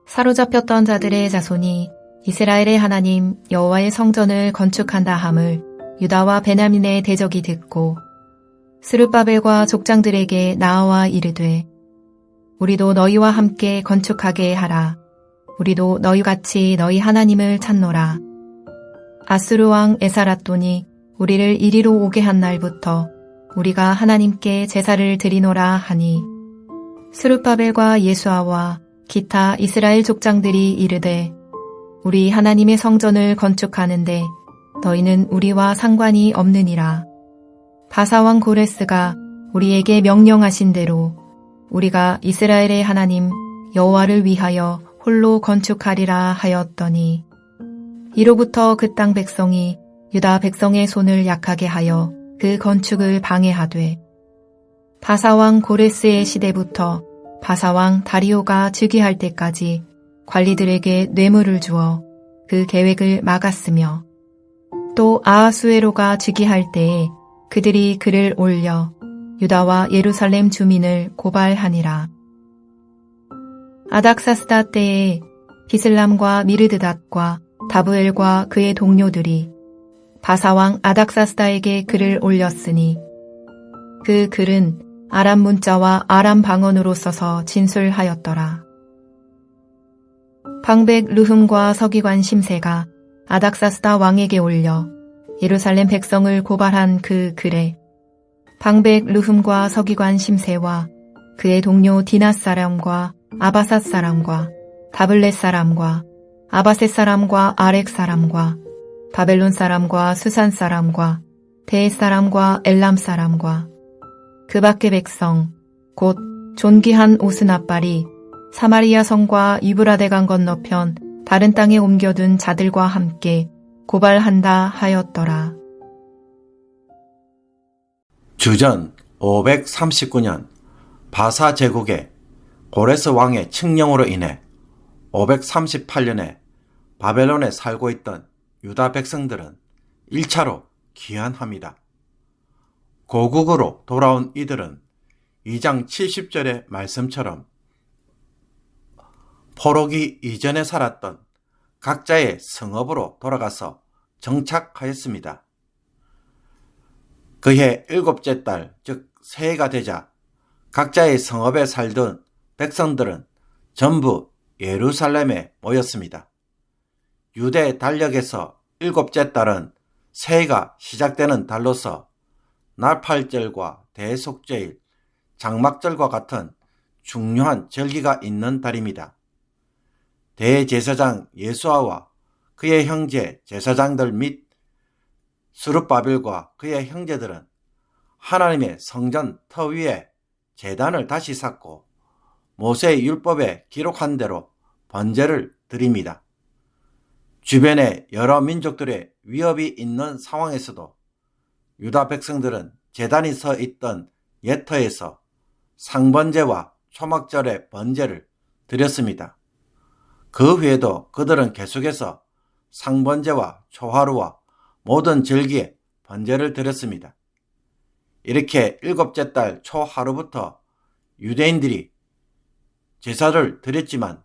사로잡혔던 자들의 자손이 이스라엘의 하나님 여호와의 성전을 건축한다 함을 유다와 베냐민의 대적이 듣고 스룹바벨과 족장들에게 나아와 이르되 우리도 너희와 함께 건축하게 하라. 우리도 너희같이 너희 하나님을 찾노라. 아수르 왕 에사라돈이 우리를 이리로 오게 한 날부터 우리가 하나님께 제사를 드리노라 하니 스룹바벨과 예수아와 기타 이스라엘 족장들이 이르되 우리 하나님의 성전을 건축하는데 너희는 우리와 상관이 없느니라. 바사왕 고레스가 우리에게 명령하신 대로 우리가 이스라엘의 하나님 여호와를 위하여 홀로 건축하리라 하였더니 이로부터 그 땅 백성이 유다 백성의 손을 약하게 하여 그 건축을 방해하되 바사왕 고레스의 시대부터 바사왕 다리오가 즉위할 때까지 관리들에게 뇌물을 주어 그 계획을 막았으며 또 아하수에로가 즉위할 때에 그들이 글을 올려 유다와 예루살렘 주민을 고발하니라. 아닥사스다 때에 비슬람과 미르드닷과 다부엘과 그의 동료들이 바사왕 아닥사스다에게 글을 올렸으니 그 글은 아람 문자와 아람 방언으로 써서 진술하였더라. 방백 르흠과 서기관 심세가 아닥사스다 왕에게 올려 예루살렘 백성을 고발한 그 글에 방백 르흠과 서기관 심세와 그의 동료 디낫 사람과 아바삿 사람과 다블렛 사람과 아바셋 사람과 아렉 사람과 바벨론 사람과 수산 사람과 데헷 사람과 엘람 사람과 그 밖의 백성 곧 존귀한 오스나빨이 사마리아 성과 유브라데강 건너편 다른 땅에 옮겨둔 자들과 함께 고발한다 하였더라. 주전 539년 바사 제국의 고레스 왕의 칙령으로 인해 538년에 바벨론에 살고 있던 유다 백성들은 1차로 귀환합니다. 고국으로 돌아온 이들은 2장 70절의 말씀처럼 포로기 이전에 살았던 각자의 성읍으로 돌아가서 정착하였습니다. 그해 7째 달, 즉 새해가 되자 각자의 성읍에 살던 백성들은 전부 예루살렘에 모였습니다. 유대 달력에서 7째 달은 새해가 시작되는 달로서 나팔절과 대속제일, 장막절과 같은 중요한 절기가 있는 달입니다. 대제사장 예수아와 그의 형제 제사장들 및 스룹바벨과 그의 형제들은 하나님의 성전 터 위에 제단을 다시 쌓고 모세의 율법에 기록한 대로 번제를 드립니다. 주변에 여러 민족들의 위협이 있는 상황에서도 유다 백성들은 제단이 서 있던 옛터에서 상번제와 초막절의 번제를 드렸습니다. 그 후에도 그들은 계속해서 상번제와 초하루와 모든 절기에 번제를 드렸습니다. 이렇게 7째 달 초하루부터 유대인들이 제사를 드렸지만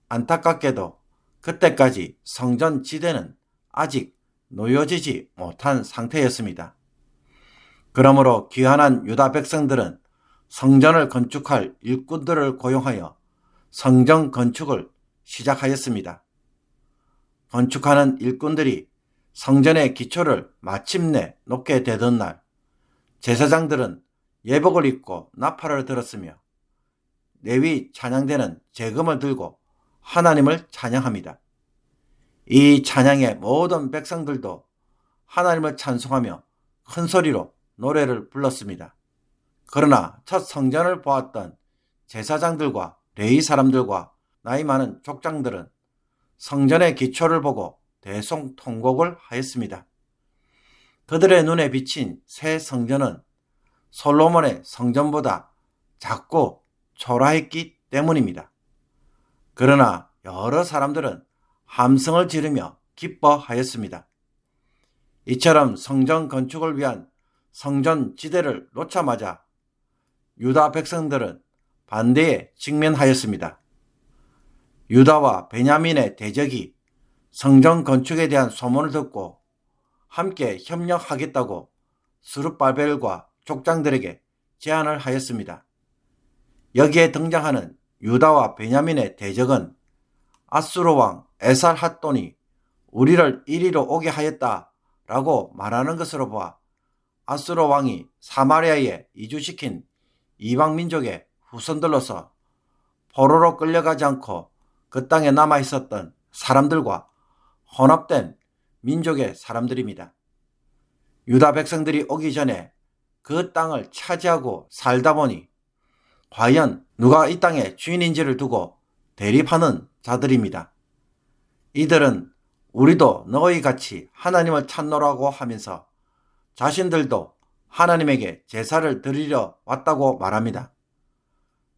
안타깝게도 그때까지 성전 지대는 아직 놓여지지 못한 상태였습니다. 그러므로 귀환한 유다 백성들은 성전을 건축할 일꾼들을 고용하여 성전 건축을 시작하였습니다. 건축하는 일꾼들이 성전의 기초를 마침내 놓게 되던 날, 제사장들은 예복을 입고 나팔을 들었으며 레위 찬양대는 제금을 들고 하나님을 찬양합니다. 이 찬양의 모든 백성들도 하나님을 찬송하며 큰 소리로 노래를 불렀습니다. 그러나 첫 성전을 보았던 제사장들과 레위 사람들과 나이 많은 족장들은 성전의 기초를 보고 대성통곡을 하였습니다. 그들의 눈에 비친 새 성전은 솔로몬의 성전보다 작고 초라했기 때문입니다. 그러나 여러 사람들은 함성을 지르며 기뻐하였습니다. 이처럼 성전 건축을 위한 성전 지대를 놓자마자 유다 백성들은 반대에 직면하였습니다. 유다와 베냐민의 대적이 성전 건축에 대한 소문을 듣고 함께 협력하겠다고 스룹바벨과 족장들에게 제안을 하였습니다. 여기에 등장하는 유다와 베냐민의 대적은 아수르 왕 에살핫돈이 우리를 이리로 오게 하였다라고 말하는 것으로 보아 아수르 왕이 사마리아에 이주시킨 이방 민족의 후손들로서 포로로 끌려가지 않고 그 땅에 남아 있었던 사람들과 혼합된 민족의 사람들입니다. 유다 백성들이 오기 전에 그 땅을 차지하고 살다 보니 과연 누가 이 땅의 주인인지를 두고 대립하는 자들입니다. 이들은 우리도 너희 같이 하나님을 찾노라고 하면서 자신들도 하나님에게 제사를 드리려 왔다고 말합니다.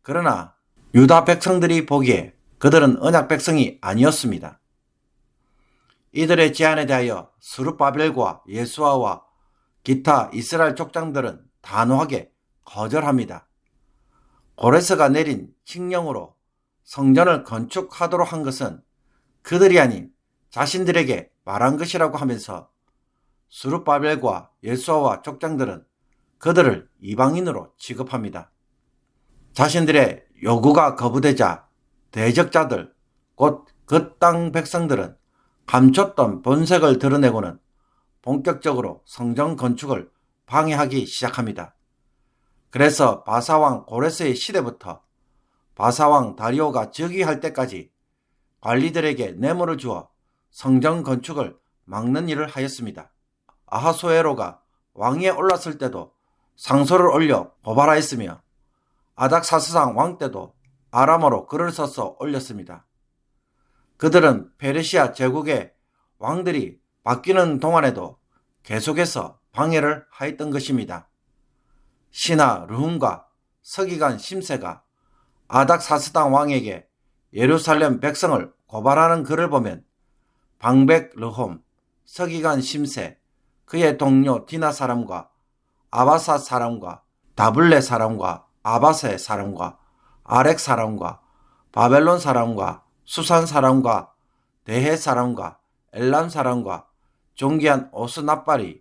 그러나 유다 백성들이 보기에 그들은 언약 백성이 아니었습니다. 이들의 제안에 대하여 스룹바벨과 예수아와 기타 이스라엘 족장들은 단호하게 거절합니다. 고레스가 내린 칙령으로 성전을 건축하도록 한 것은 그들이 아닌 자신들에게 말한 것이라고 하면서 스룹바벨과 예수아와 족장들은 그들을 이방인으로 취급합니다. 자신들의 요구가 거부되자 대적자들, 곧 그 땅 백성들은 감췄던 본색을 드러내고는 본격적으로 성전 건축을 방해하기 시작합니다. 그래서 바사왕 고레스의 시대부터 바사왕 다리오가 즉위할 때까지 관리들에게 뇌물을 주어 성전 건축을 막는 일을 하였습니다. 아하수에로가 왕위에 올랐을 때도 상소를 올려 고발하였으며 아닥사스상 왕 때도 아람어로 글을 써서 올렸습니다. 그들은 페르시아 제국의 왕들이 바뀌는 동안에도 계속해서 방해를 하였던 것입니다. 신하 르훔과 서기관 심세가 아닥사스당 왕에게 예루살렘 백성을 고발하는 글을 보면 방백 르홈, 서기관 심세, 그의 동료 디나 사람과 아바사 사람과 다블레 사람과 아바세 사람과 아렉 사람과 바벨론 사람과 수산 사람과 대해 사람과 엘람 사람과 존귀한 오스나빨이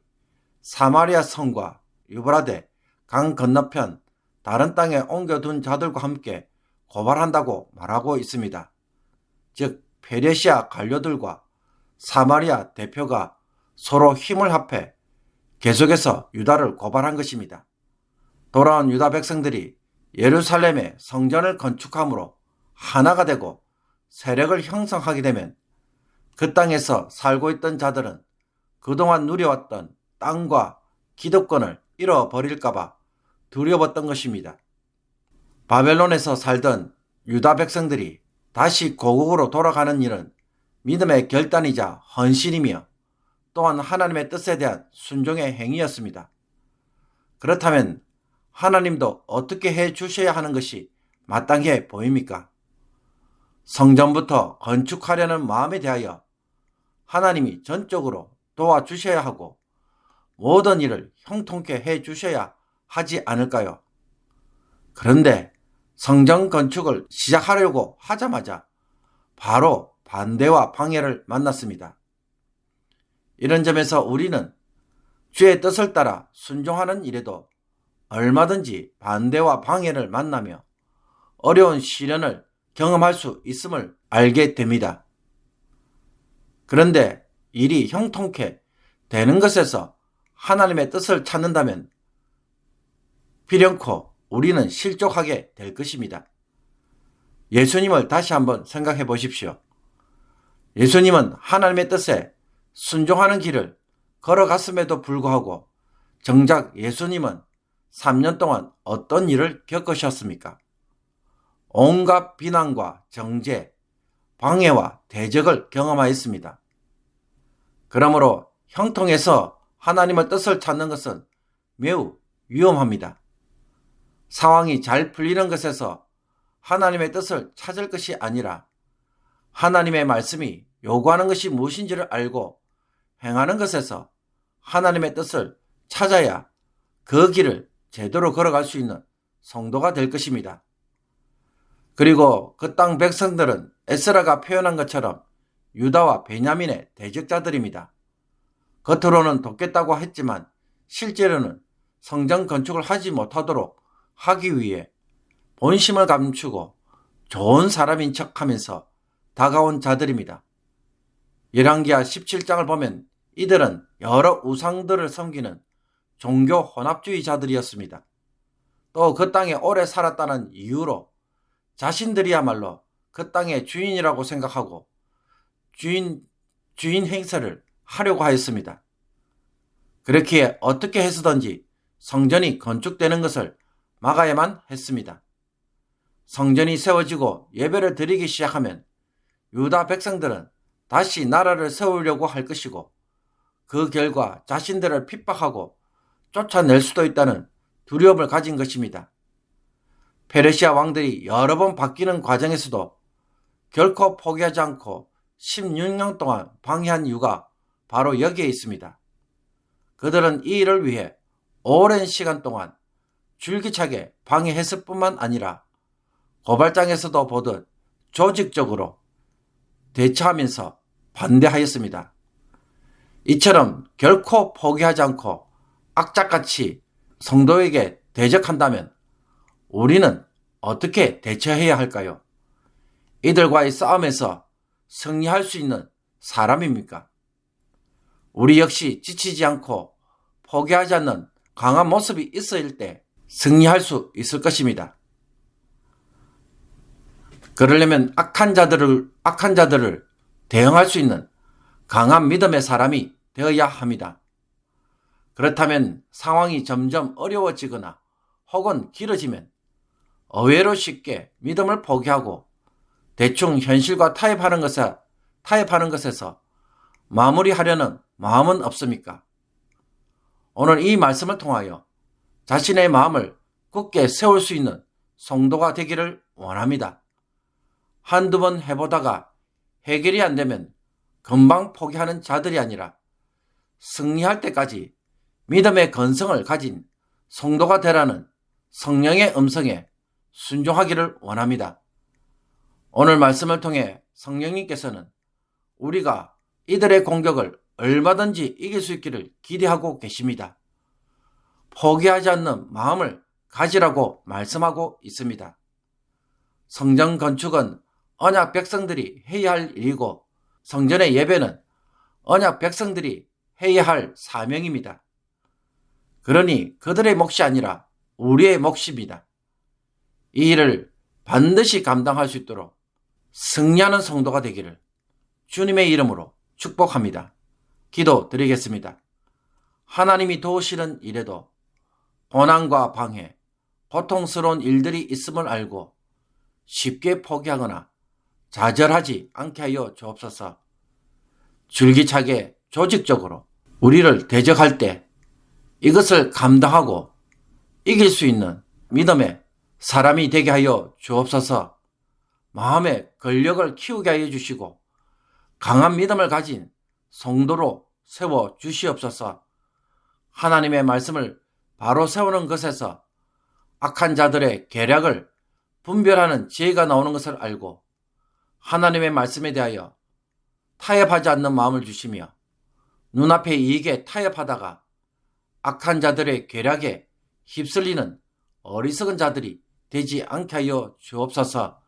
사마리아 성과 유브라데 강 건너편 다른 땅에 옮겨둔 자들과 함께 고발한다고 말하고 있습니다. 즉 페르시아 관료들과 사마리아 대표가 서로 힘을 합해 계속해서 유다를 고발한 것입니다. 돌아온 유다 백성들이 예루살렘의 성전을 건축함으로 하나가 되고 세력을 형성하게 되면 그 땅에서 살고 있던 자들은 그동안 누려왔던 땅과 기득권을 잃어버릴까봐 두려웠던 것입니다. 바벨론에서 살던 유다 백성들이 다시 고국으로 돌아가는 일은 믿음의 결단이자 헌신이며 또한 하나님의 뜻에 대한 순종의 행위였습니다. 그렇다면 하나님도 어떻게 해 주셔야 하는 것이 마땅해 보입니까? 성전부터 건축하려는 마음에 대하여 하나님이 전적으로 도와주셔야 하고 모든 일을 형통케 해 주셔야 하지 않을까요? 그런데 성전 건축을 시작하려고 하자마자 바로 반대와 방해를 만났습니다. 이런 점에서 우리는 주의 뜻을 따라 순종하는 일에도 얼마든지 반대와 방해를 만나며 어려운 시련을 경험할 수 있음을 알게 됩니다. 그런데 일이 형통케 되는 것에서 하나님의 뜻을 찾는다면 필연코 우리는 실족하게 될 것입니다. 예수님을 다시 한번 생각해 보십시오. 예수님은 하나님의 뜻에 순종하는 길을 걸어갔음에도 불구하고 정작 예수님은 3년 동안 어떤 일을 겪으셨습니까? 온갖 비난과 정죄, 방해와 대적을 경험하였습니다. 그러므로 형통해서 하나님의 뜻을 찾는 것은 매우 위험합니다. 상황이 잘 풀리는 것에서 하나님의 뜻을 찾을 것이 아니라 하나님의 말씀이 요구하는 것이 무엇인지를 알고 행하는 것에서 하나님의 뜻을 찾아야 그 길을 제대로 걸어갈 수 있는 성도가 될 것입니다. 그리고 그 땅 백성들은 에스라가 표현한 것처럼 유다와 베냐민의 대적자들입니다. 겉으로는 돕겠다고 했지만 실제로는 성전 건축을 하지 못하도록 하기 위해 본심을 감추고 좋은 사람인 척하면서 다가온 자들입니다. 열왕기하 17장을 보면 이들은 여러 우상들을 섬기는 종교 혼합주의자들이었습니다. 또 그 땅에 오래 살았다는 이유로 자신들이야말로 그 땅의 주인이라고 생각하고 주인 행세를 하려고 하였습니다. 그렇기에 어떻게 해서든지 성전이 건축되는 것을 막아야만 했습니다. 성전이 세워지고 예배를 드리기 시작하면 유다 백성들은 다시 나라를 세우려고 할 것이고 그 결과 자신들을 핍박하고 쫓아낼 수도 있다는 두려움을 가진 것입니다. 페르시아 왕들이 여러 번 바뀌는 과정에서도 결코 포기하지 않고 16년 동안 방해한 이유가 바로 여기에 있습니다. 그들은 이 일을 위해 오랜 시간 동안 줄기차게 방해했을 뿐만 아니라 고발장에서도 보듯 조직적으로 대처하면서 반대하였습니다. 이처럼 결코 포기하지 않고 악착같이 성도에게 대적한다면 우리는 어떻게 대처해야 할까요? 이들과의 싸움에서 승리할 수 있는 사람입니까? 우리 역시 지치지 않고 포기하지 않는 강한 모습이 있을 때 승리할 수 있을 것입니다. 그러려면 악한 자들을 대응할 수 있는 강한 믿음의 사람이 되어야 합니다. 그렇다면 상황이 점점 어려워지거나 혹은 길어지면 의외로 쉽게 믿음을 포기하고 대충 현실과 타협하는 것에서 마무리하려는 마음은 없습니까? 오늘 이 말씀을 통하여 자신의 마음을 굳게 세울 수 있는 성도가 되기를 원합니다. 한두 번 해보다가 해결이 안 되면 금방 포기하는 자들이 아니라 승리할 때까지 믿음의 건성을 가진 성도가 되라는 성령의 음성에 순종하기를 원합니다. 오늘 말씀을 통해 성령님께서는 우리가 이들의 공격을 얼마든지 이길 수 있기를 기대하고 계십니다. 포기하지 않는 마음을 가지라고 말씀하고 있습니다. 성전 건축은 언약 백성들이 해야 할 일이고 성전의 예배는 언약 백성들이 해야 할 사명입니다. 그러니 그들의 몫이 아니라 우리의 몫입니다. 이 일을 반드시 감당할 수 있도록 승리하는 성도가 되기를 주님의 이름으로 축복합니다. 기도 드리겠습니다. 하나님이 도우시는 일에도 고난과 방해, 고통스러운 일들이 있음을 알고 쉽게 포기하거나 좌절하지 않게 하여 주옵소서. 줄기차게 조직적으로 우리를 대적할 때 이것을 감당하고 이길 수 있는 믿음의 사람이 되게 하여 주옵소서. 마음의 근력을 키우게 하여 주시고 강한 믿음을 가진 성도로 세워 주시옵소서. 하나님의 말씀을 바로 세우는 것에서 악한 자들의 계략을 분별하는 지혜가 나오는 것을 알고 하나님의 말씀에 대하여 타협하지 않는 마음을 주시며 눈앞의 이익에 타협하다가 악한 자들의 계략에 휩쓸리는 어리석은 자들이 되지 않게 하여 주옵소서.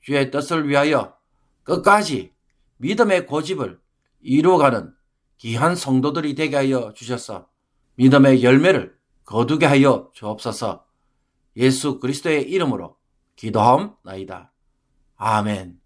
주의 뜻을 위하여 끝까지 믿음의 고집을 이루어가는 귀한 성도들이 되게 하여 주셔서 믿음의 열매를 거두게 하여 주옵소서. 예수 그리스도의 이름으로 기도하옵나이다. 아멘.